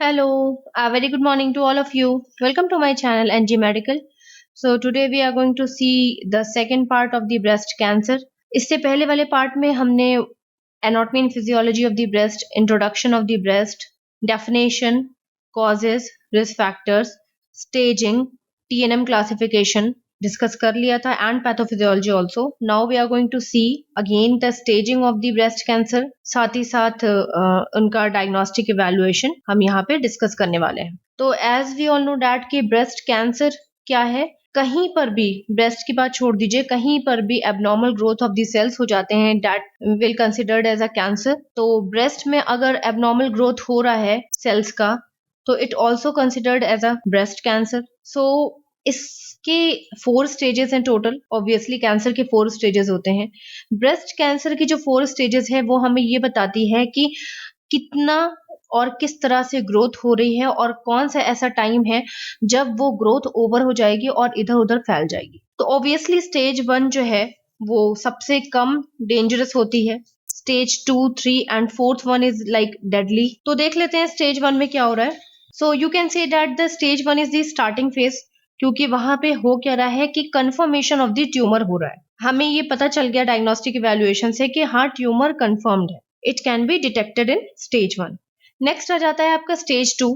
Hello, a very good morning to all of you. Welcome to my channel NG Medical. So today we are going to see the second part of the breast cancer. इससे पहले वाले part में हमने anatomy and physiology of the breast, introduction of the breast, definition, causes, risk factors, staging, TNM classification discuss कर लिया था and pathophysiology also. Now we are going to see again the staging of the breast cancer, साथ ही साथ उनका diagnostic evaluation हम यहाँ पे डिस्कस करने वाले हैं. तो as we all know that कि ब्रेस्ट कैंसर क्या है, कहीं पर भी ब्रेस्ट की बात छोड़ दीजिए, कहीं पर भी abnormal growth of the cells हो जाते हैं that will considered as a cancer. तो ब्रेस्ट में अगर एबनॉर्मल ग्रोथ हो रहा है सेल्स का तो it also considered as a breast cancer. So इसके 4 स्टेजेस हैं टोटल. ऑब्वियसली कैंसर के 4 स्टेजेस होते हैं. ब्रेस्ट कैंसर की जो 4 स्टेजेस है वो हमें ये बताती है कि कितना और किस तरह से ग्रोथ हो रही है और कौन सा ऐसा टाइम है जब वो ग्रोथ ओवर हो जाएगी और इधर उधर फैल जाएगी. तो ऑब्वियसली स्टेज 1 जो है वो सबसे कम डेंजरस होती है. Stage 2, 3 and 4th one is like deadly. तो देख लेते हैं स्टेज 1 में क्या हो रहा है. So you can say that the stage 1 is the starting phase, क्योंकि वहां पे हो क्या रहा है कि कंफर्मेशन ऑफ द ट्यूमर हो रहा है. हमें ये पता चल गया डायग्नोस्टिक इवैल्यूएशन से कि हाँ ट्यूमर कंफर्म्ड है. It can be detected in stage 1. Next आ जाता है आपका स्टेज 2.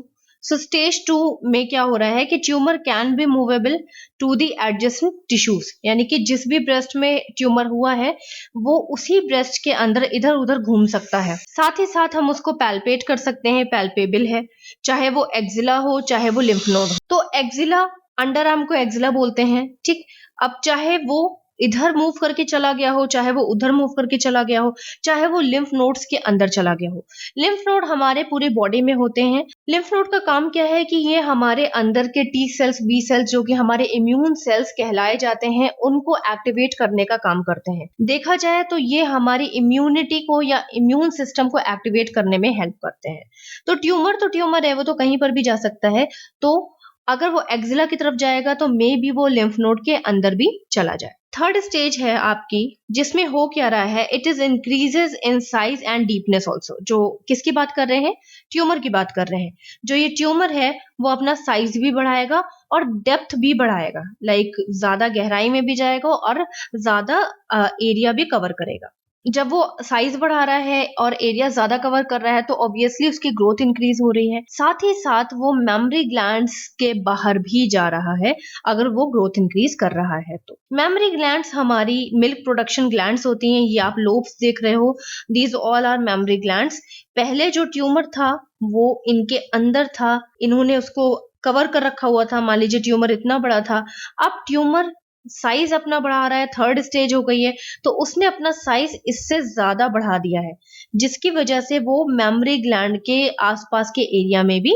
सो स्टेज 2 में क्या हो रहा है कि tumour can be movable to the adjacent tissues, यानी कि जिस भी ब्रेस्ट में ट्यूमर हुआ है वो उसी ब्रेस्ट के अंदर इधर उधर घूम सकता है. साथ ही साथ हम उसको पैल्पेट कर सकते हैं, पैल्पेबल है, चाहे वो एक्जिला हो चाहे वो लिम्फ नोड हो. तो एक्जिला, अंडर आर्म को एक्जिला बोलते हैं, ठीक. अब चाहे वो इधर मूव करके चला गया हो, चाहे वो उधर मूव करके चला गया हो, चाहे वो लिम्फ नोड्स के अंदर चला गया हो. लिम्फ नोड हमारे पूरे बॉडी में होते हैं. लिम्फ नोड का काम क्या है कि ये हमारे अंदर के टी सेल्स, बी सेल्स जो कि हमारे इम्यून सेल्स कहलाए जाते हैं उनको एक्टिवेट करने का काम करते हैं. देखा जाए तो ये हमारी इम्यूनिटी को या इम्यून सिस्टम को एक्टिवेट करने में हेल्प करते हैं. तो ट्यूमर है, वो तो कहीं पर भी जा सकता है. तो अगर वो एक्जिला की तरफ जाएगा तो मे बी वो लिम्फ नोड के अंदर भी चला जाए. थर्ड स्टेज है आपकी जिसमें हो क्या रहा है, it is increases in size and deepness also. जो किसकी बात कर रहे हैं, ट्यूमर की बात कर रहे हैं. जो ये ट्यूमर है वो अपना साइज भी बढ़ाएगा और डेप्थ भी बढ़ाएगा, लाइक ज्यादा गहराई में भी जाएगा और ज्यादा एरिया भी कवर करेगा. जब वो साइज बढ़ा रहा है और एरिया ज्यादा कवर कर रहा है तो ऑब्वियसली उसकी ग्रोथ इंक्रीज हो रही है. साथ ही साथ वो मेमोरी ग्लैंड्स के बाहर भी जा रहा है अगर वो ग्रोथ इंक्रीज कर रहा है. तो मेमोरी ग्लैंड्स हमारी मिल्क प्रोडक्शन ग्लैंड्स होती हैं. ये आप लोब्स देख रहे हो, these all are mammary glands. पहले जो ट्यूमर था वो इनके अंदर था, इन्होंने उसको कवर कर रखा हुआ था. मान लीजिए ट्यूमर इतना बड़ा था, अब ट्यूमर साइज अपना बढ़ा रहा है, थर्ड स्टेज हो गई है तो उसने अपना साइज इससे ज्यादा बढ़ा दिया है, जिसकी वजह से वो मेमोरी ग्लैंड के आसपास के एरिया में भी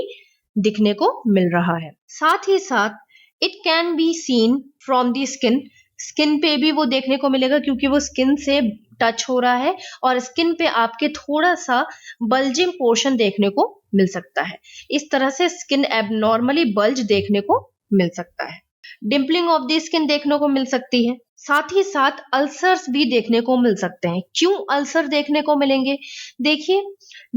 दिखने को मिल रहा है. साथ ही साथ it can be seen from the skin. Skin पे भी वो देखने को मिलेगा क्योंकि वो स्किन से टच हो रहा है और स्किन पे आपके थोड़ा सा बल्जिंग पोर्शन देखने को मिल सकता है. इस तरह से स्किन एबनॉर्मली बल्ज देखने को मिल सकता है. डिम्पलिंग ऑफ द स्किन देखने को मिल सकती है. साथ ही साथ अल्सर्स भी देखने को मिल सकते हैं. क्यों अल्सर देखने को मिलेंगे, देखिए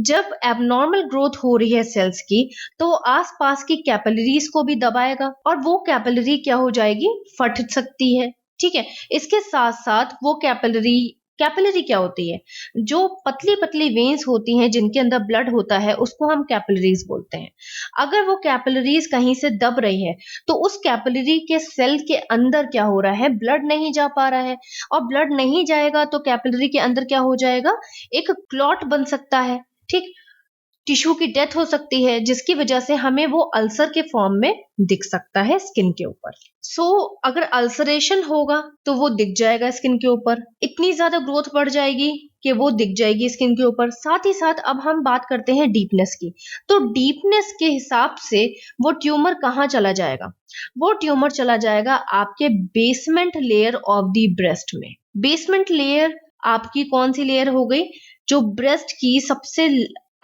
जब एबनॉर्मल ग्रोथ हो रही है सेल्स की तो आसपास की कैपिलरीज को भी दबाएगा और वो कैपिलरी क्या हो जाएगी, फट सकती है. ठीक है, इसके साथ साथ वो कैपिलरी क्या होती है, जो पतली पतली वेन्स होती हैं जिनके अंदर ब्लड होता है उसको हम कैपिलरीज बोलते हैं. अगर वो कैपिलरीज कहीं से दब रही है तो उस कैपिलरी के सेल के अंदर क्या हो रहा है, ब्लड नहीं जा पा रहा है और ब्लड नहीं जाएगा तो कैपिलरी के अंदर क्या हो जाएगा, एक क्लॉट बन सकता है. ठीक, टिश्यू की डेथ हो सकती है जिसकी वजह से हमें वो अल्सर के फॉर्म में दिख सकता है स्किन के ऊपर. सो अगर अल्सरेशन होगा तो वो दिख जाएगा स्किन के ऊपर, इतनी ज्यादा ग्रोथ बढ़ जाएगी कि वो दिख जाएगी स्किन के ऊपर. साथ ही साथ अब हम बात करते हैं डीपनेस की. तो डीपनेस के हिसाब से वो ट्यूमर कहाँ चला जाएगा, वो ट्यूमर चला जाएगा आपके basement layer of the breast में. बेसमेंट लेयर आपकी कौन सी लेयर हो गई, जो ब्रेस्ट की सबसे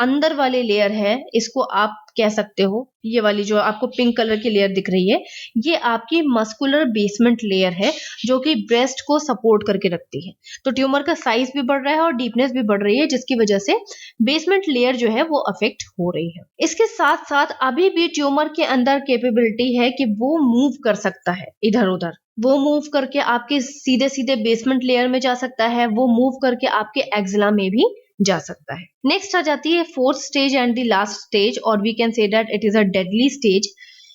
अंदर वाले लेयर है, इसको आप कह सकते हो, ये वाली जो आपको पिंक कलर की लेयर दिख रही है, ये आपकी मस्कुलर बेसमेंट लेयर है जो कि ब्रेस्ट को सपोर्ट करके रखती है। तो ट्यूमर का साइज भी बढ़ रहा है और डीपनेस भी बढ़ रही है, जिसकी वजह से बेसमेंट लेयर जो है वो अफेक्ट हो रही है। इसके साथ साथ अभी भी ट्यूमर के अंदर कैपेबिलिटी है कि वो मूव कर सकता है इधर उधर, वो मूव करके आपके सीधे सीधे बेसमेंट लेयर में जा सकता है, वो मूव करके आपके एक्जिला में भी जा सकता है। नेक्स्ट आ जाती है fourth stage and the last stage, और we can say that it is a deadly stage.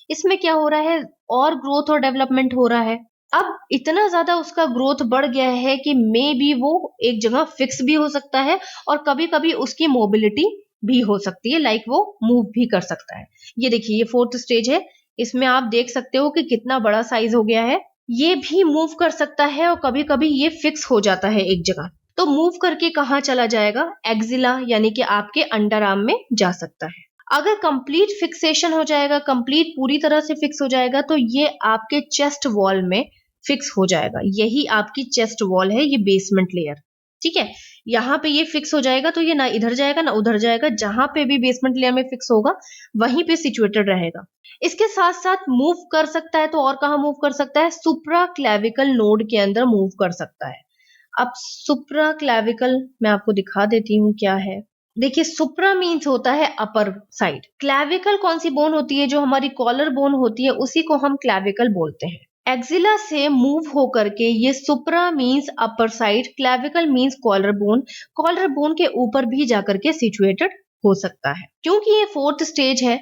इसमें क्या हो रहा है, और ग्रोथ और डेवलपमेंट हो रहा है। अब इतना ज्यादा उसका ग्रोथ बढ़ गया है कि मे बी वो एक जगह फिक्स भी हो सकता है और कभी कभी उसकी मोबिलिटी भी हो सकती है, लाइक वो मूव भी कर सकता है। ये देखिए, ये फोर्थ स्टेज है, इसमें आप देख सकते हो कि कितना बड़ा साइज हो गया है। ये भी मूव कर सकता है और कभी कभी ये फिक्स हो जाता है एक जगह। तो मूव करके कहाँ चला जाएगा, एक्जिला यानी कि आपके अंडर आर्म में जा सकता है। अगर कंप्लीट फिक्सेशन हो जाएगा, कंप्लीट पूरी तरह से फिक्स हो जाएगा, तो ये आपके चेस्ट वॉल में फिक्स हो जाएगा। यही आपकी चेस्ट वॉल है, ये बेसमेंट लेयर। ठीक है, यहाँ पे ये फिक्स हो जाएगा तो ये ना इधर जाएगा ना उधर जाएगा, जहां पे भी बेसमेंट लेयर में फिक्स होगा वहीं पे सिचुएटेड रहेगा। इसके साथ साथ मूव कर सकता है, तो और कहाँ मूव कर सकता है, सुप्रा क्लेविकल नोड के अंदर मूव कर सकता है। अब सुप्रा क्लेविकल मैं आपको दिखा देती हूँ क्या है। देखिए, सुप्रा मीन्स होता है अपर साइड, क्लेविकल कौन सी बोन होती है, जो हमारी कॉलर बोन होती है, उसी को हम क्लेविकल बोलते हैं। एक्जिला से मूव होकर के ये supra means upper side, clavicle means collar bone के ऊपर भी जाकर के सिचुएटेड हो सकता है। क्योंकि ये फोर्थ स्टेज है,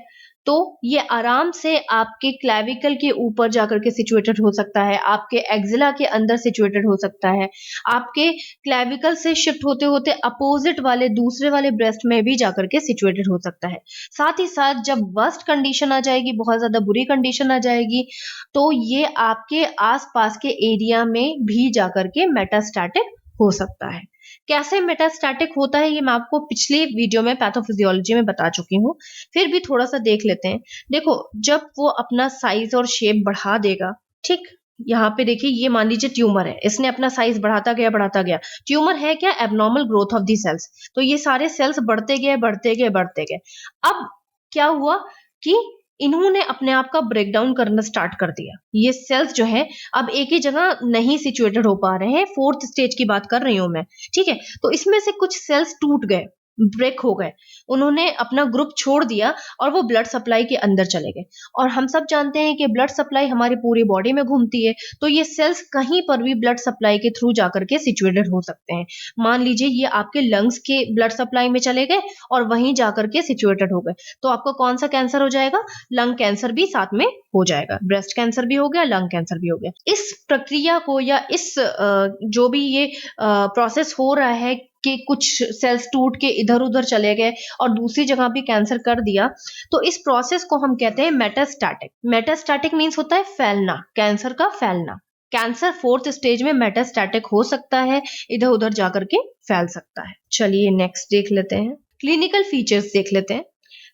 तो ये आराम से आपके क्लेविकल के ऊपर जाकर के सिचुएटेड हो सकता है, आपके एक्जिला के अंदर सिचुएटेड हो सकता है, आपके क्लेविकल से शिफ्ट होते होते अपोजिट वाले दूसरे वाले ब्रेस्ट में भी जाकर के सिचुएटेड हो सकता है। साथ ही साथ जब वर्स्ट कंडीशन आ जाएगी, बहुत ज्यादा बुरी कंडीशन आ जाएगी, तो ये आपके आसपास के एरिया में भी जाकर के मेटास्टैटिक हो सकता है। कैसे मेटास्टैटिक होता है ये मैं आपको पिछले वीडियो में पैथोफिजियोलॉजी में बता चुकी हूँ, फिर भी थोड़ा सा देख लेते हैं। देखो, जब वो अपना साइज और शेप बढ़ा देगा, ठीक, यहाँ पे देखिए, ये मान लीजिए ट्यूमर है, इसने अपना साइज बढ़ाता गया। ट्यूमर है क्या, abnormal growth of the cells. तो ये सारे सेल्स बढ़ते गए। अब क्या हुआ कि इन्होंने अपने आप का ब्रेकडाउन करना स्टार्ट कर दिया। ये सेल्स जो है अब एक ही जगह नहीं सिचुएटेड हो पा रहे हैं, फोर्थ स्टेज की बात कर रही हूं मैं। ठीक है, तो इसमें से कुछ सेल्स टूट गए, ब्रेक हो गए, उन्होंने अपना ग्रुप छोड़ दिया और वो ब्लड सप्लाई के अंदर चले गए। और हम सब जानते हैं कि ब्लड सप्लाई हमारी पूरी बॉडी में घूमती है, तो ये सेल्स कहीं पर भी ब्लड सप्लाई के थ्रू जाकर के सिचुएटेड हो सकते हैं। मान लीजिए ये आपके लंग्स के ब्लड सप्लाई में चले गए और वहीं जाकर के सिचुएटेड हो गए, तो आपका कौन सा कैंसर हो जाएगा, लंग कैंसर भी साथ में हो जाएगा। ब्रेस्ट कैंसर भी हो गया, लंग कैंसर भी हो गया। इस प्रक्रिया को या इस जो भी ये प्रोसेस हो रहा है कि कुछ सेल्स टूट के इधर उधर चले गए और दूसरी जगह भी कैंसर कर दिया, तो इस प्रोसेस को हम कहते हैं मेटास्टैटिक। मेटास्टैटिक मीन्स होता है फैलना, कैंसर का फैलना। कैंसर फोर्थ स्टेज में मेटास्टैटिक हो सकता है, इधर उधर जाकर के फैल सकता है। चलिए नेक्स्ट देख लेते हैं, क्लिनिकल फीचर्स देख लेते हैं।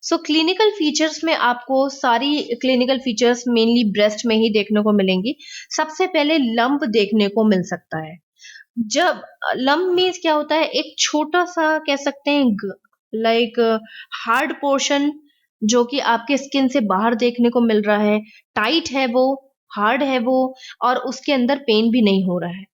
सो क्लिनिकल फीचर्स में आपको सारी क्लिनिकल फीचर्स मेनली ब्रेस्ट में ही देखने को मिलेंगी। सबसे पहले लंप देखने को मिल सकता है। जब लंप मीन्स क्या होता है, एक छोटा सा कह सकते हैं लाइक हार्ड पोर्शन जो कि आपके स्किन से बाहर देखने को मिल रहा है, टाइट है वो, हार्ड है वो, और उसके अंदर पेन भी नहीं हो रहा है।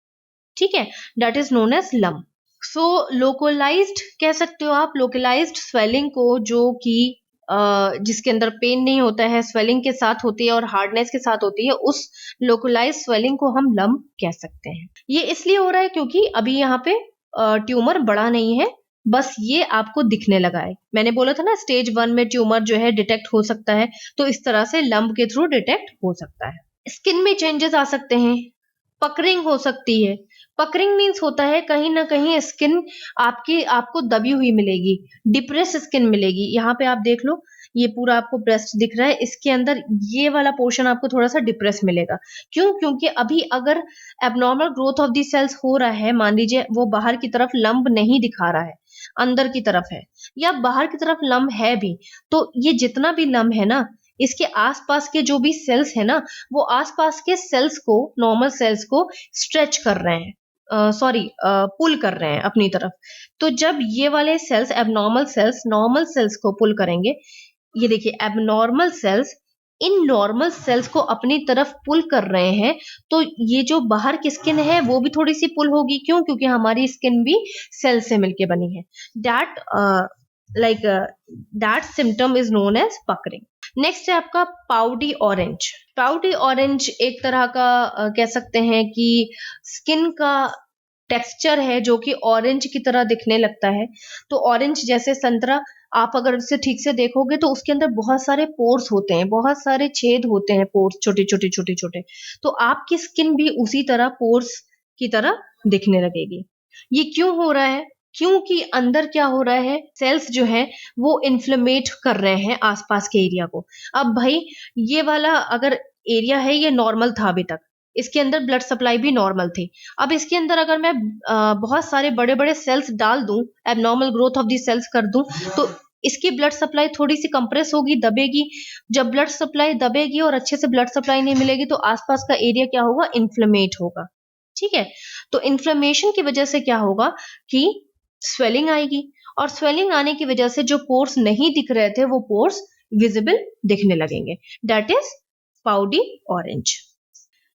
ठीक है, that is known as lump. So localised कह सकते हो आप, लोकलाइज्ड स्वेलिंग को, जो कि जिसके अंदर पेन नहीं होता है, स्वेलिंग के साथ होती है और हार्डनेस के साथ होती है, उस लोकलाइज्ड स्वेलिंग को हम लंप कह सकते हैं। ये इसलिए हो रहा है क्योंकि अभी यहाँ पे ट्यूमर बड़ा नहीं है, बस ये आपको दिखने लगा है। मैंने बोला था ना, स्टेज 1 में ट्यूमर जो है डिटेक्ट हो सकता है, तो इस तरह से लंप के थ्रू डिटेक्ट हो सकता है। स्किन में चेंजेस आ सकते हैं, पकरिंग हो सकती है। पकरिंग मीन्स होता है कहीं ना कहीं स्किन आपको दबी हुई मिलेगी, डिप्रेस स्किन मिलेगी। यहाँ पे आप देख लो, ये पूरा आपको ब्रेस्ट दिख रहा है, इसके अंदर ये वाला पोर्शन आपको थोड़ा सा डिप्रेस मिलेगा। क्यों? क्योंकि अभी अगर abnormal growth of the cells हो रहा है, मान लीजिए वो बाहर की तरफ लंप नहीं दिखा रहा है, अंदर की तरफ है, या बाहर की तरफ लंप है भी, तो ये जितना भी लंप है ना, इसके आसपास के जो भी सेल्स है ना, वो आसपास के सेल्स को, नॉर्मल सेल्स को स्ट्रेच कर रहे हैं। पुल कर रहे हैं अपनी तरफ। तो जब ये वाले cells abnormal cells normal cells को पुल करेंगे, ये देखिए एबनॉर्मल सेल्स इन नॉर्मल सेल्स को अपनी तरफ पुल कर रहे हैं, तो ये जो बाहर की स्किन है वो भी थोड़ी सी पुल होगी। क्यों? क्योंकि हमारी स्किन भी सेल से मिलके बनी है। That like that symptom is known as puckering. Next है आपका पाउडी ऑरेंज। पाउडी ऑरेंज एक तरह का कह सकते हैं कि स्किन का टेक्सचर है जो कि ऑरेंज की तरह दिखने लगता है। तो ऑरेंज जैसे संतरा, आप अगर उसे ठीक से देखोगे तो उसके अंदर बहुत सारे पोर्स होते हैं, बहुत सारे छेद होते हैं, पोर्स छोटे-छोटे, छोटे-छोटे। तो आपकी स्किन भी उसी तरह पोर्स की तरह दिखने लगेगी। ये क्यों हो रहा है? क्योंकि अंदर क्या हो रहा है, सेल्स जो है वो इन्फ्लेमेट कर रहे हैं आसपास के एरिया को। अब भाई ये वाला अगर एरिया है ये नॉर्मल था अभी तक, इसके अंदर ब्लड सप्लाई भी नॉर्मल थी। अब इसके अंदर अगर मैं बहुत सारे बड़े-बड़े सेल्स डाल दूं, abnormal growth of the cells कर दूं, तो इसकी ब्लड सप्लाई थोड़ी सी कंप्रेस होगी, दबेगी। जब ब्लड सप्लाई दबेगी और अच्छे से ब्लड सप्लाई नहीं मिलेगी तो आसपास का एरिया क्या होगा, इन्फ्लेमेट होगा। ठीक है, तो इन्फ्लेमेशन की वजह से क्या होगा कि स्वेलिंग आएगी, और स्वेलिंग आने की वजह से जो पोर्स नहीं दिख रहे थे वो पोर्स विजिबल दिखने लगेंगे। That is peau d' orange.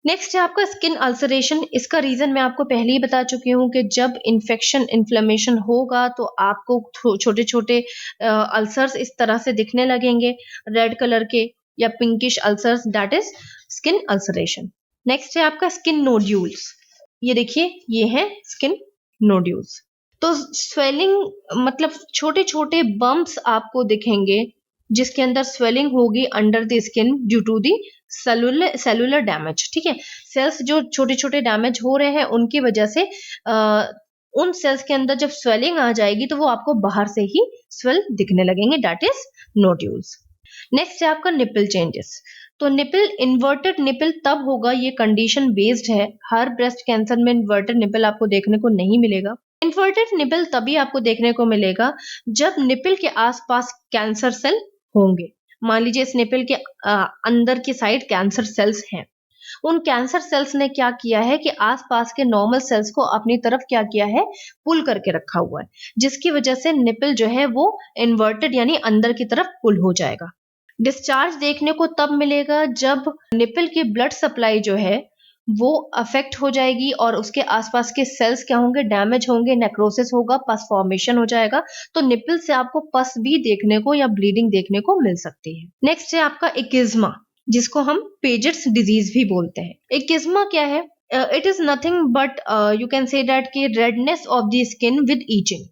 Next है आपका स्किन अल्सरेशन। इसका रीजन मैं आपको पहले ही बता चुकी हूँ कि जब इन्फेक्शन इन्फ्लेमेशन होगा तो आपको छोटे छोटे अल्सर्स इस तरह से दिखने लगेंगे, रेड कलर के या pinkish ulcers. That is skin ulceration. Next है आपका स्किन नोड्यूल्स। ये देखिए, ये है स्किन नोड्यूल्स। तो स्वेलिंग मतलब छोटे छोटे बम्प्स आपको दिखेंगे जिसके अंदर स्वेलिंग होगी under the skin due to the cellular damage. ठीक है, सेल्स जो छोटे छोटे डैमेज हो रहे हैं उनकी वजह से उन सेल्स के अंदर जब स्वेलिंग आ जाएगी तो वो आपको बाहर से ही स्वेल दिखने लगेंगे। That is nodules. नेक्स्ट है आपका निपल चेंजेस। तो निपल, इन्वर्टेड निपल तब होगा, ये कंडीशन बेस्ड है। हर ब्रेस्ट कैंसर में इन्वर्टेड निपल आपको देखने को नहीं मिलेगा। इन्वर्टेड निपल तभी आपको देखने को मिलेगा जब निपल के आसपास कैंसर सेल होंगे। मान लीजिए इस निपल के अंदर की साइड कैंसर सेल्स हैं। उन कैंसर सेल्स ने क्या किया है कि आसपास के नॉर्मल सेल्स को अपनी तरफ क्या किया है, पुल करके रखा हुआ है, जिसकी वजह से निपल जो है वो इन्वर्टेड यानी अंदर की तरफ पुल हो जाएगा। डिस्चार्ज देखने को तब मिलेगा जब निपल की ब्लड सप्लाई जो है वो अफेक्ट हो जाएगी और उसके आसपास के सेल्स क्या होंगे, डैमेज होंगे, नेक्रोसिस होगा, पस फॉर्मेशन हो जाएगा। तो निपल से आपको पस भी देखने को या ब्लीडिंग देखने को मिल सकती है। नेक्स्ट है आपका इकिज़्मा, जिसको हम पेजेट्स डिजीज भी बोलते हैं। इकिज़्मा क्या है? It is nothing but you can say that कि redness of the skin with itching.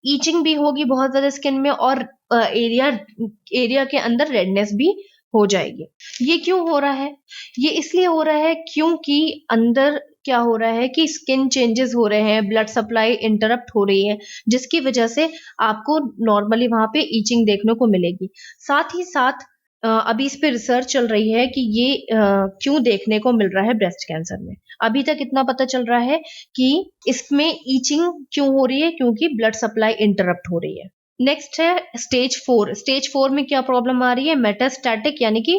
Itching भी होगी बहुत ज्यादा स्किन में और एरिया के अंदर रेडनेस भी हो जाएगी। ये क्यों हो रहा है? ये इसलिए हो रहा है क्योंकि अंदर क्या हो रहा है कि स्किन चेंजेस हो रहे हैं, ब्लड सप्लाई इंटरप्ट हो रही है, जिसकी वजह से आपको नॉर्मली वहां पे ईचिंग देखने को मिलेगी। साथ ही साथ अभी इस पे रिसर्च चल रही है कि ये क्यों देखने को मिल रहा है ब्रेस्ट कैंसर में। अभी तक इतना पता चल रहा है कि इसमें ईचिंग क्यों हो रही है, क्योंकि ब्लड सप्लाई इंटरप्ट हो रही है। नेक्स्ट है स्टेज 4। स्टेज 4 में क्या प्रॉब्लम आ रही है? मेटास्टैटिक, यानी कि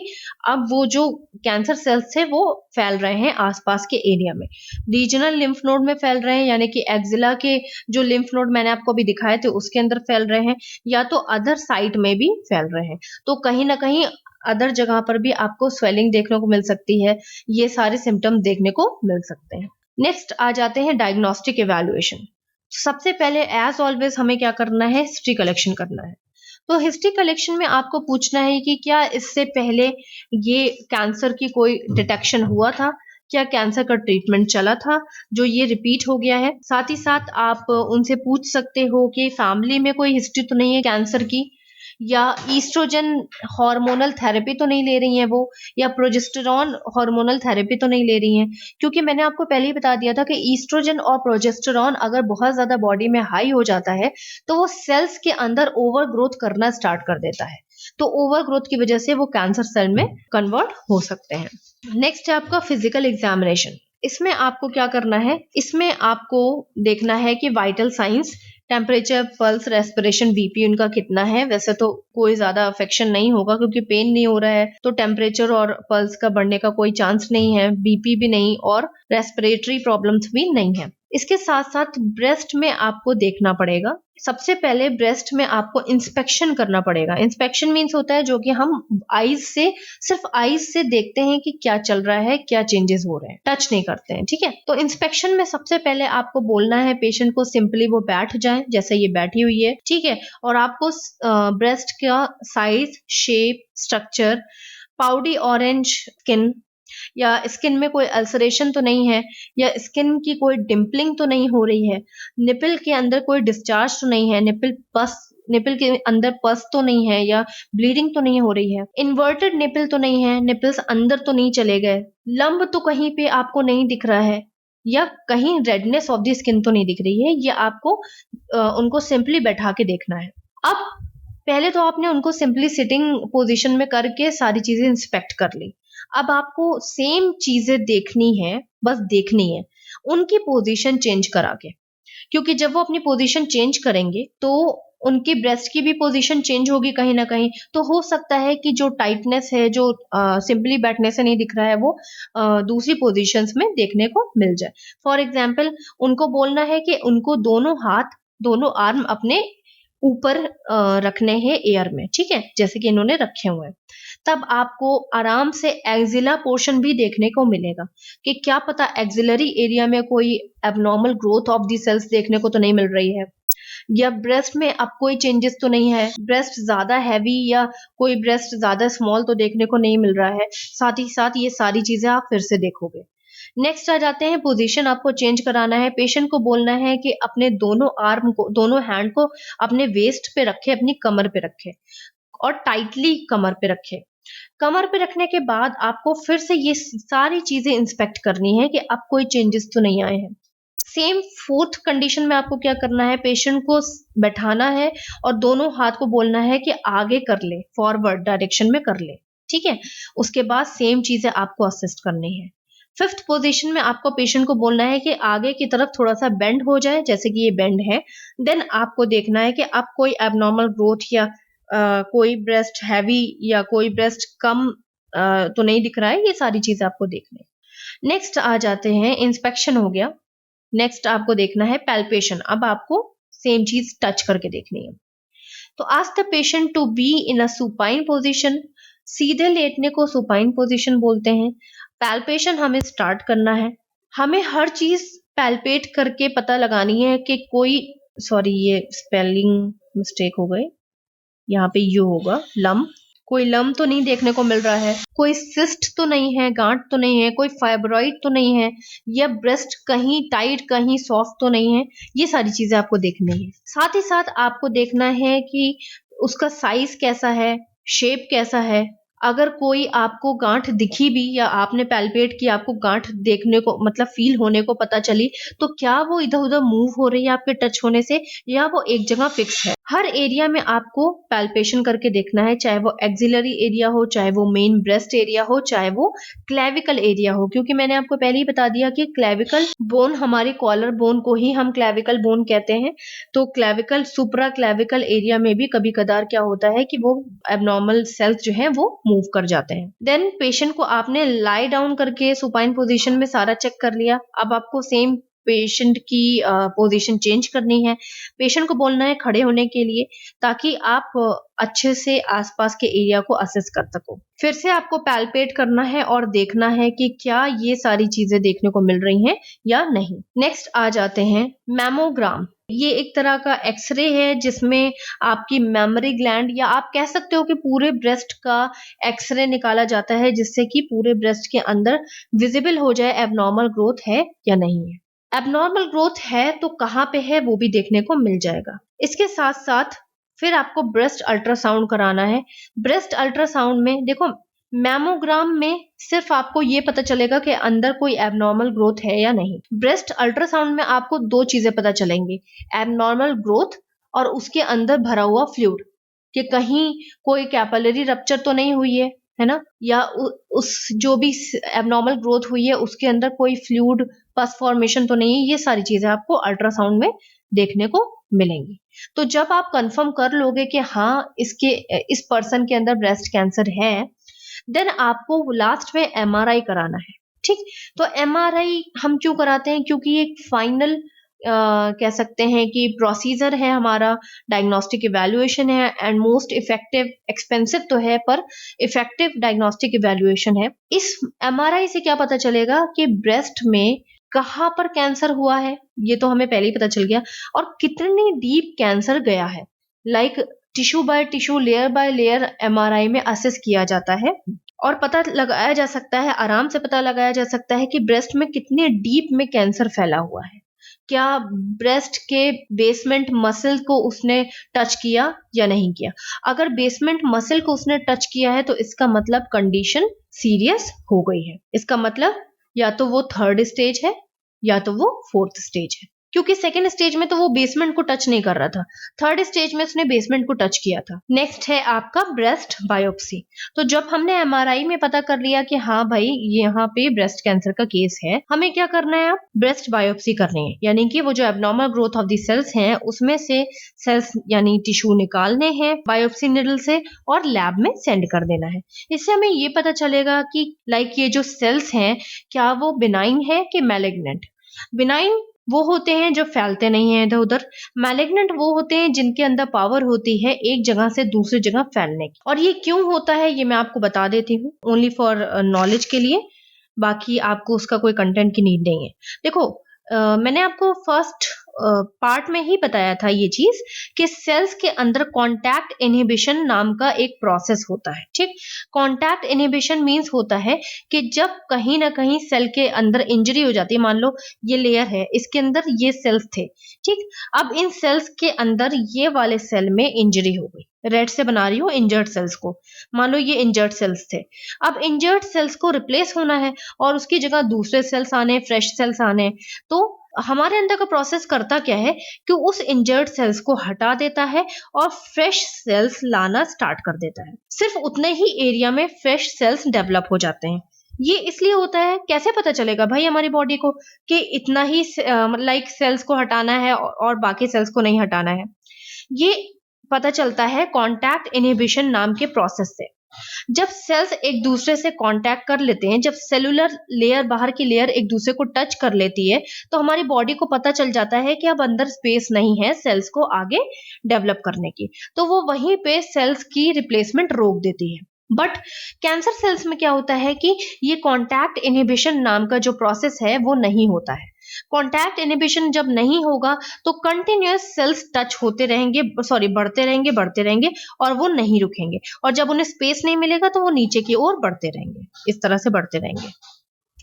अब वो जो कैंसर सेल्स थे वो फैल रहे हैं आसपास के एरिया में। रीजनल लिम्फ नोड में फैल रहे हैं, यानी कि एक्जिला के जो लिम्फ नोड मैंने आपको अभी दिखाए थे उसके अंदर फैल रहे हैं, या तो अदर साइट में भी फैल रहे हैं। तो कहीं ना कहीं अदर जगह पर भी आपको स्वेलिंग देखने को मिल सकती है। ये सारे सिम्टम देखने को मिल सकते हैं। नेक्स्ट आ जाते हैं डायग्नोस्टिक इवैल्यूएशन। सबसे पहले एज ऑलवेज हमें क्या करना है? हिस्ट्री कलेक्शन करना है। तो हिस्ट्री कलेक्शन में आपको पूछना है कि क्या इससे पहले ये कैंसर की कोई डिटेक्शन हुआ था, क्या कैंसर का ट्रीटमेंट चला था जो ये रिपीट हो गया है। साथ ही साथ आप उनसे पूछ सकते हो कि फैमिली में कोई हिस्ट्री तो नहीं है कैंसर की, या ईस्ट्रोजन हार्मोनल थेरेपी तो नहीं ले रही हैं वो, या प्रोजेस्टेरॉन हार्मोनल थेरेपी तो नहीं ले रही हैं। क्योंकि मैंने आपको पहले ही बता दिया था कि ईस्ट्रोजन और प्रोजेस्टेरॉन अगर बहुत ज्यादा बॉडी में हाई हो जाता है तो वो सेल्स के अंदर ओवर ग्रोथ करना स्टार्ट कर देता है। तो ओवर ग्रोथ की वजह से वो कैंसर सेल में कन्वर्ट हो सकते हैं। नेक्स्ट है आपका फिजिकल एग्जामिनेशन। इसमें आपको क्या करना है? इसमें आपको देखना है कि vital science, temperature, pulse, respiration, BP उनका कितना है। वैसे तो कोई ज्यादा अफेक्शन नहीं होगा क्योंकि पेन नहीं हो रहा है, तो टेम्परेचर और पल्स का बढ़ने का कोई चांस नहीं है, बीपी भी नहीं और रेस्पिरेटरी प्रॉब्लम्स भी नहीं है। इसके साथ-साथ ब्रेस्ट में आपको देखना पड़ेगा। सबसे पहले ब्रेस्ट में आपको इंस्पेक्शन करना पड़ेगा। इंस्पेक्शन मीन्स होता है जो कि हम सिर्फ आईज़ से देखते हैं कि क्या चल रहा है, क्या चेंजेस हो रहे हैं, टच नहीं करते हैं, ठीक है? तो इंस्पेक्शन में सबसे पहले आपको बोलना है पेशेंट को सिंपली वो बैठ जाएँ, जैसे ये बैठी हुई है, ठीक है? और आपको ब्रेस्ट का size, shape, structure, powdery orange skin या स्किन में कोई अल्सरेशन तो नहीं है या स्किन की कोई डिम्पलिंग तो नहीं हो रही है, निपल के अंदर कोई डिस्चार्ज तो नहीं है, निपल के अंदर पस तो नहीं है या ब्लीडिंग तो नहीं हो रही है, इन्वर्टेड निपल तो नहीं है, निपल्स अंदर तो नहीं चले गए, लंब तो कहीं पे आपको नहीं दिख रहा है या कहीं रेडनेस ऑफ द स्किन तो नहीं दिख रही है। ये आपको उनको सिंपली बैठा के देखना है। अब पहले तो आपने उनको सिंपली सिटिंग पोजीशन में करके सारी चीजें इंस्पेक्ट कर ली। अब आपको सेम चीजें देखनी है, बस देखनी है, उनकी पोजीशन चेंज करा के, क्योंकि जब वो अपनी पोजीशन चेंज करेंगे तो उनकी ब्रेस्ट की भी पोजीशन चेंज होगी कहीं ना कहीं। तो हो सकता है कि जो टाइटनेस है, जो सिंपली बैठने से नहीं दिख रहा है, वो दूसरी पोजीशंस में देखने को मिल जाए। फॉर एग्जाम्पल उनको बोलना है कि उनको दोनों हाथ, दोनों आर्म अपने ऊपर रखने हैं एयर में, ठीक है, जैसे कि इन्होंने रखे हुए हैं। तब आपको आराम से एक्सिला पोर्शन भी देखने को मिलेगा कि क्या पता एक्सिलरी एरिया में कोई abnormal growth of the cells देखने को तो नहीं मिल रही है, या ब्रेस्ट में अब कोई चेंजेस तो नहीं है, ब्रेस्ट ज्यादा हैवी या कोई ब्रेस्ट ज्यादा स्मॉल तो देखने को नहीं मिल रहा है। साथ ही साथ ये सारी चीजें आप फिर से देखोगे। नेक्स्ट आ जाते हैं, पोजीशन आपको चेंज कराना है। पेशेंट को बोलना है कि अपने दोनों आर्म को, दोनों हैंड को अपने वेस्ट पे रखे, अपनी कमर पे रखे और टाइटली कमर पे रखे। कमर पे रखने के बाद आपको फिर से ये सारी चीजें इंस्पेक्ट करनी है कि अब कोई चेंजेस तो नहीं आए हैं। सेम फोर्थ कंडीशन में आपको क्या करना है, पेशेंट को बैठाना है और दोनों हाथ को बोलना है कि आगे कर ले, फॉरवर्ड डायरेक्शन में कर ले, ठीक है। उसके बाद सेम चीजें आपको असिस्ट करनी है। फिफ्थ पोजीशन में आपको पेशेंट को बोलना है कि आगे की तरफ थोड़ा सा बेंड हो जाए, जैसे कि ये बेंड है। देन आपको देखना है कि अब कोई एबनॉर्मल ग्रोथ या कोई ब्रेस्ट हैवी या कोई ब्रेस्ट कम तो नहीं दिख रहा है। ये सारी चीजें आपको देखनी है। नेक्स्ट आ जाते हैं, इंस्पेक्शन हो गया। नेक्स्ट आपको देखना है पैल्पेशन। अब आपको सेम चीज टच करके देखनी है। तो ask the patient to be in a supine position. सीधे लेटने को सुपाइन पोजीशन बोलते हैं। पैल्पेशन हमें स्टार्ट करना है। हमें हर चीज पैल्पेट करके पता लगानी है कि ये स्पेलिंग मिस्टेक हो गई, यहाँ पे यू होगा, लम्ब। कोई लम्ब तो नहीं देखने को मिल रहा है, कोई सिस्ट तो नहीं है, गांठ तो नहीं है, कोई फाइब्रॉइड तो नहीं है, या ब्रेस्ट कहीं टाइट कहीं सॉफ्ट तो नहीं है। ये सारी चीजें आपको देखनी है। साथ ही साथ आपको देखना है कि उसका साइज कैसा है, शेप कैसा है। अगर कोई आपको गांठ दिखी भी या आपने पैल्पेट की, आपको गांठ देखने को मतलब फील होने को पता चली, तो क्या वो इधर उधर मूव हो रही है आपके टच होने से या वो एक जगह फिक्स है। हर एरिया में आपको पैल्पेशन करके देखना है, चाहे वो एक्सिलरी एरिया हो, चाहे वो मेन ब्रेस्ट एरिया हो, चाहे वो क्लेविकल एरिया हो। क्योंकि मैंने आपको पहले ही बता दिया कि क्लेविकल बोन, हमारी कॉलर बोन को ही हम क्लेविकल बोन कहते हैं। तो क्लेविकल, सुप्रा क्लेविकल एरिया में भी कभी कदार क्या होता है कि वो एबनॉर्मल सेल्स जो है वो मूव कर जाते हैं। देन पेशेंट को आपने लाई डाउन करके सुपाइन पोजीशन में सारा चेक कर लिया। अब आपको सेम पेशेंट की पोजीशन चेंज करनी है। पेशेंट को बोलना है खड़े होने के लिए, ताकि आप अच्छे से आसपास के एरिया को असेस कर सको। फिर से आपको पैल्पेट करना है और देखना है कि क्या ये सारी चीजें देखने को मिल रही हैं या नहीं। नेक्स्ट आ जाते हैं मैमोग्राम। ये एक तरह का एक्सरे है जिसमें आपकी मेमोरी ग्लैंड, या आप कह सकते हो कि पूरे ब्रेस्ट का एक्सरे निकाला जाता है, जिससे कि पूरे ब्रेस्ट के अंदर विजिबल हो जाए एबनॉर्मल ग्रोथ है या नहीं है। एबनॉर्मल ग्रोथ है तो कहाँ पे है वो भी देखने को मिल जाएगा। इसके साथ साथ फिर आपको ब्रेस्ट अल्ट्रासाउंड कराना है। ब्रेस्ट अल्ट्रासाउंड में देखो, मैमोग्राम में सिर्फ आपको ये पता चलेगा कि अंदर कोई एबनॉर्मल ग्रोथ है या नहीं। ब्रेस्ट अल्ट्रासाउंड में आपको दो चीजें पता चलेंगी, एबनॉर्मल ग्रोथ और उसके अंदर भरा हुआ फ्लूइड, कि कहीं कोई कैपिलरी रप्चर तो नहीं हुई है ना, या उस जो भी एबनॉर्मल ग्रोथ हुई है उसके अंदर कोई फ्लूइड पस फॉर्मेशन तो नहीं है। ये सारी चीजें आपको अल्ट्रासाउंड में देखने को मिलेंगी। तो जब आप कंफर्म कर लोगे कि हाँ इस पर्सन के अंदर ब्रेस्ट कैंसर है, देन आपको लास्ट में एमआरआई कराना है। ठीक। तो एमआरआई हम क्यों कराते हैं? क्योंकि एक फाइनल कह सकते हैं कि प्रोसीजर है हमारा, डायग्नोस्टिक इवैल्यूएशन है एंड मोस्ट इफेक्टिव, एक्सपेंसिव तो है पर इफेक्टिव डायग्नोस्टिक इवैल्यूएशन है। इस एमआरआई से क्या पता चलेगा कि ब्रेस्ट में कहाँ पर कैंसर हुआ है, ये तो हमें पहले ही पता चल गया, और कितनी डीप कैंसर गया है। Like tissue by tissue, layer by layer MRI में असेस किया जाता है और पता लगाया जा सकता है, आराम से पता लगाया जा सकता है कि ब्रेस्ट में कितने डीप में कैंसर फैला हुआ है। क्या ब्रेस्ट के बेसमेंट मसल को उसने टच किया या नहीं किया? अगर बेसमेंट मसल को उसने टच किया है तो इसका मतलब कंडीशन सीरियस हो गई है। इसका मतलब या तो वो 3rd स्टेज है या तो वो 4th स्टेज है, क्योंकि 2nd स्टेज में तो वो बेसमेंट को टच नहीं कर रहा था, 3rd स्टेज में उसने बेसमेंट को टच किया था। नेक्स्ट है आपका ब्रेस्ट बायोप्सी। तो जब हमने एमआरआई में पता कर लिया कि हाँ भाई यहाँ पे ब्रेस्ट कैंसर का केस है, हमें क्या करना है? अब ब्रेस्ट बायोप्सी करनी है, यानी कि वो जो abnormal growth of the cells हैं उसमें से सेल्स यानी टिश्यू निकालने हैं बायोप्सी निडल से और लैब में सेंड कर देना है। इससे हमें ये पता चलेगा कि लाइक ये जो सेल्स हैं क्या वो बिनाइन है कि मैलिग्नेंट। बिनाइन वो होते हैं जो फैलते नहीं है इधर उधर, मैलिग्नेंट वो होते हैं जिनके अंदर पावर होती है एक जगह से दूसरी जगह फैलने की। और ये क्यों होता है ये मैं आपको बता देती हूँ, ओनली फॉर नॉलेज के लिए, बाकी आपको उसका कोई कंटेंट की नीड नहीं है। देखो मैंने आपको फर्स्ट पार्ट में ही बताया था ये चीज कि सेल्स के अंदर कॉन्टैक्ट इनहिबिशन नाम का एक प्रोसेस होता है। ठीक, कॉन्टैक्ट इनहिबिशन मींस होता है कि जब कहीं ना कहीं सेल के अंदर इंजरी हो जाती है, मान लो ये लेयर है, इसके अंदर ये सेल्स थे, ठीक, अब इन सेल्स के अंदर ये वाले सेल में इंजरी हो गई, रेड से बना रही हूँ इंजर्ड सेल्स को, मान लो ये इंजर्ड सेल्स थे, अब इंजर्ड सेल्स को रिप्लेस होना है और उसकी जगह दूसरे सेल्स आने, फ्रेश सेल्स आने। तो हमारे अंदर का प्रोसेस करता क्या है कि उस इंजर्ड सेल्स को हटा देता है और फ्रेश सेल्स लाना स्टार्ट कर देता है। सिर्फ उतने ही एरिया में फ्रेश सेल्स डेवलप हो जाते हैं। ये इसलिए होता है, कैसे पता चलेगा भाई हमारी बॉडी को कि इतना ही लाइक सेल्स को हटाना है और बाकी सेल्स को नहीं हटाना है? ये पता चलता है कॉन्टैक्ट इनहिबिशन नाम के प्रोसेस से। जब सेल्स एक दूसरे से कांटेक्ट कर लेते हैं, जब सेलुलर लेयर, बाहर की लेयर एक दूसरे को टच कर लेती है, तो हमारी बॉडी को पता चल जाता है कि अब अंदर स्पेस नहीं है सेल्स को आगे डेवलप करने की, तो वो वहीं पे सेल्स की रिप्लेसमेंट रोक देती है। बट कैंसर सेल्स में क्या होता है कि ये कॉन्टैक्ट इनहिबिशन नाम का जो प्रोसेस है वो नहीं होता है। कॉन्टैक्ट इनहिबिशन जब नहीं होगा तो कंटिन्यूअस सेल्स टच होते रहेंगे, सॉरी बढ़ते रहेंगे और वो नहीं रुकेंगे, और जब उन्हें स्पेस नहीं मिलेगा तो वो नीचे की ओर बढ़ते रहेंगे, इस तरह से बढ़ते रहेंगे,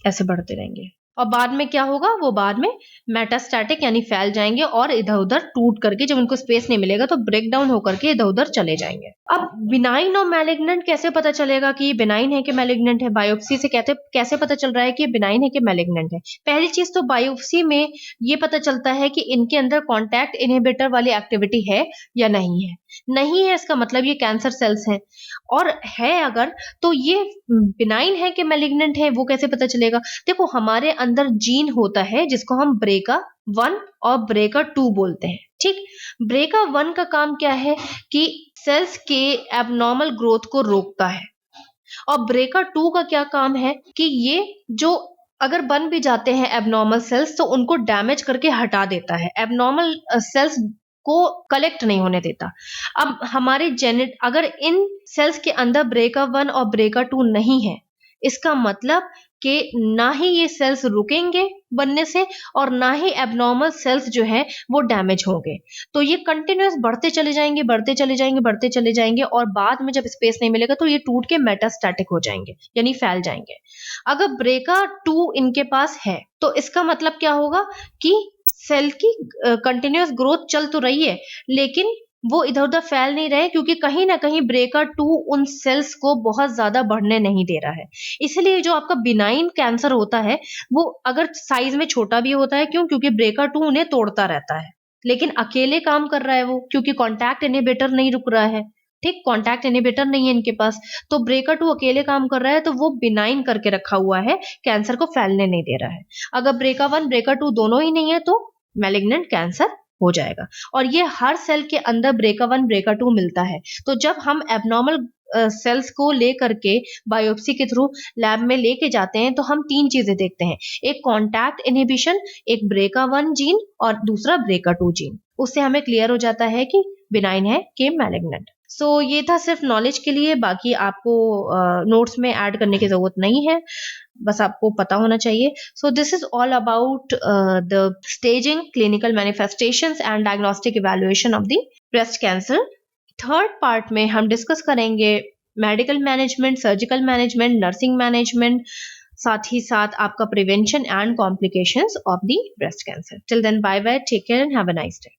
ऐसे बढ़ते रहेंगे, और बाद में क्या होगा, वो बाद में मेटास्टैटिक यानी फैल जाएंगे और इधर उधर टूट करके, जब उनको स्पेस नहीं मिलेगा तो ब्रेक डाउन होकर के इधर उधर चले जाएंगे। अब बिनाइन और मैलिग्नेंट कैसे पता चलेगा कि ये बिनाइन है कि मैलिग्नेंट है? बायोप्सी से कहते कैसे पता चल रहा है कि ये बिनाइन है कि मैलिग्नेंट है? पहली चीज तो बायोप्सी में ये पता चलता है कि इनके अंदर कॉन्टैक्ट इनहिबिटर वाली एक्टिविटी है या नहीं है। नहीं है इसका मतलब ये कैंसर सेल्स हैं, और है अगर तो ये बिनाइन है कि मैलिग्नेंट है वो कैसे पता चलेगा? देखो हमारे अंदर जीन होता है जिसको हम BRCA1 और BRCA2 बोलते हैं। ठीक, BRCA1 का काम क्या है कि सेल्स के एबनॉर्मल ग्रोथ को रोकता है, और BRCA2 का क्या काम है कि ये जो अगर बन भी जाते हैं एबनॉर्मल सेल्स तो उनको डैमेज करके हटा देता है, एबनॉर्मल सेल्स को कलेक्ट नहीं होने देता। अब हमारे जेनेट अगर इन सेल्स के अंदर BRCA1 और BRCA2 नहीं है, इसका मतलब कि ना ही ये सेल्स रुकेंगे बनने से और ना ही एबनॉर्मल सेल्स जो है वो डैमेज होंगे। तो ये कंटिन्यूअस बढ़ते चले जाएंगे, बढ़ते चले जाएंगे, बढ़ते चले जाएंगे, और बाद में जब स्पेस नहीं मिलेगा तो ये टूट के मेटास्टैटिक हो जाएंगे यानी फैल जाएंगे। अगर BRCA2 इनके पास है तो इसका मतलब क्या होगा कि सेल की कंटिन्यूअस ग्रोथ चल तो रही है लेकिन वो इधर उधर फैल नहीं रहे, क्योंकि कहीं ना कहीं BRCA2 उन सेल्स को बहुत ज्यादा बढ़ने नहीं दे रहा है। इसलिए जो आपका बिनाइन कैंसर होता है वो अगर साइज में छोटा भी होता है, क्यों? क्योंकि BRCA2 उन्हें तोड़ता रहता है, लेकिन अकेले काम कर रहा है वो, क्योंकि कॉन्टैक्ट इनहिबिटर नहीं रुक रहा है। ठीक, कॉन्टैक्ट इनहिबिटर नहीं है इनके पास, तो BRCA2 अकेले काम कर रहा है, तो वो बिनाइन करके रखा हुआ है, कैंसर को फैलने नहीं दे रहा है। अगर BRCA1 BRCA2 दोनों ही नहीं है तो मैलिग्नेंट कैंसर हो जाएगा, और ये हर सेल के अंदर BRCA1 BRCA2 मिलता है। तो जब हम एबनॉर्मल सेल्स को लेकर के बायोप्सी के थ्रू लैब में लेके जाते हैं तो हम 3 चीजें देखते हैं। एक कॉन्टैक्ट इनहिबिशन, एक BRCA1 जीन और दूसरा BRCA2 जीन। उससे हमें क्लियर हो जाता है कि बिनाइन है कि मैलिग्नेंट। सो ये था सिर्फ नॉलेज के लिए, बाकी आपको नोट्स में ऐड करने की जरूरत नहीं है, बस आपको पता होना चाहिए। So this is all about the staging, clinical manifestations and diagnostic evaluation of the breast cancer. Third part में हम डिस्कस करेंगे medical management, surgical management, nursing management, साथ ही साथ आपका prevention and complications of the breast cancer. Till then bye bye, take care and have a nice day.